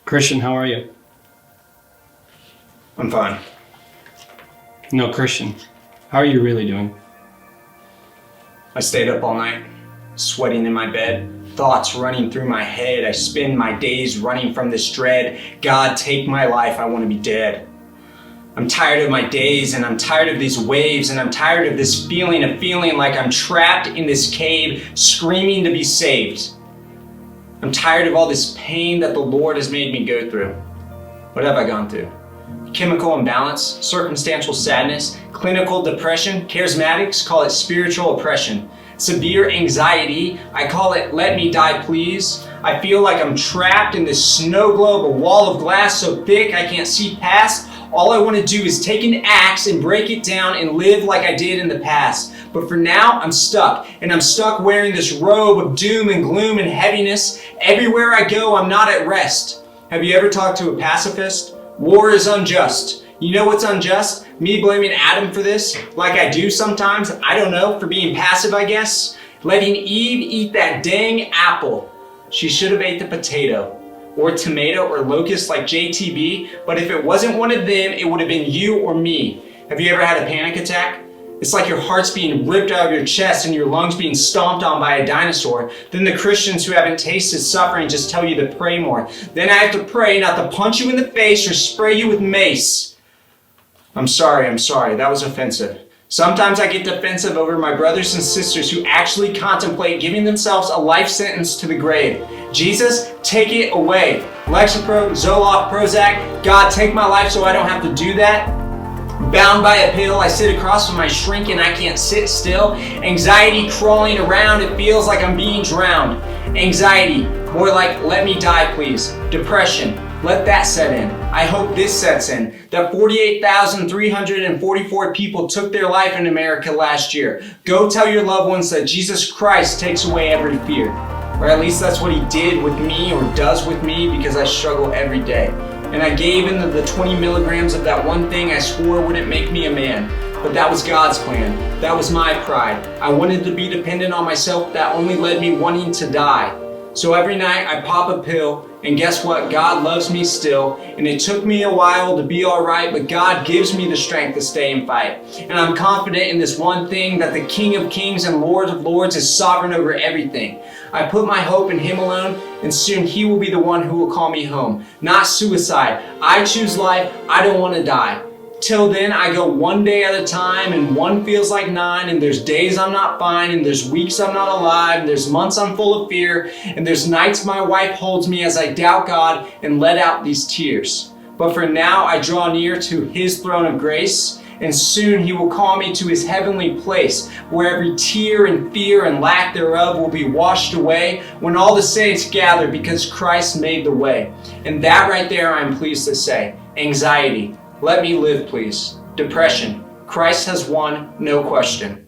Christian, how are you? I'm fine. No, Christian, how are you really doing? I stayed up all night, sweating in my bed, thoughts running through my head. I spend my days running from this dread. God, take my life, I want to be dead. I'm tired of my days, and I'm tired of these waves, and I'm tired of this feeling of feeling like I'm trapped in this cave, screaming to be saved. I'm tired of all this pain that the Lord has made me go through. What have I gone through? Chemical imbalance, circumstantial sadness, clinical depression, charismatics call it spiritual oppression. Severe anxiety, I call it let me die please. I feel like I'm trapped in this snow globe, a wall of glass so thick I can't see past. All I want to do is take an axe and break it down and live like I did in the past. But for now, I'm stuck, and I'm stuck wearing this robe of doom and gloom and heaviness. Everywhere I go, I'm not at rest. Have you ever talked to a pacifist? War is unjust. You know what's unjust? Me blaming Adam for this, like I do sometimes, I don't know, for being passive, I guess. Letting Eve eat that dang apple. She should have ate the potato, or tomato, or locust like JTB, but if it wasn't one of them, it would have been you or me. Have you ever had a panic attack? It's like your heart's being ripped out of your chest and your lungs being stomped on by a dinosaur. Then the Christians who haven't tasted suffering just tell you to pray more. Then I have to pray not to punch you in the face or spray you with mace. I'm sorry, that was offensive. Sometimes I get defensive over my brothers and sisters who actually contemplate giving themselves a life sentence to the grave. Jesus, take it away. Lexapro, Zoloft, Prozac, God, take my life so I don't have to do that. Bound by a pill, I sit across from my shrink and I can't sit still. Anxiety crawling around, it feels like I'm being drowned. Anxiety, more like let me die please. Depression, let that set in. I hope this sets in. That 48,344 people took their life in America last year. Go tell your loved ones that Jesus Christ takes away every fear. Or at least that's what he did with me or does with me because I struggle every day. And I gave into the 20 milligrams of that one thing I swore wouldn't make me a man. But that was God's plan. That was my pride. I wanted to be dependent on myself. That only led me wanting to die. So every night I pop a pill, and guess what? God loves me still. And it took me a while to be alright, but God gives me the strength to stay and fight. And I'm confident in this one thing, that the King of Kings and Lord of Lords is sovereign over everything. I put my hope in him alone, and soon he will be the one who will call me home. Not suicide. I choose life. I don't want to die. Till then, I go one day at a time, and one feels like 9, and there's days I'm not fine, and there's weeks I'm not alive, and there's months I'm full of fear, and there's nights my wife holds me as I doubt God and let out these tears. But for now, I draw near to his throne of grace, and soon he will call me to his heavenly place, where every tear and fear and lack thereof will be washed away, when all the saints gather because Christ made the way. And that right there, I'm pleased to say. Anxiety, let me live, please. Depression, Christ has won, no question.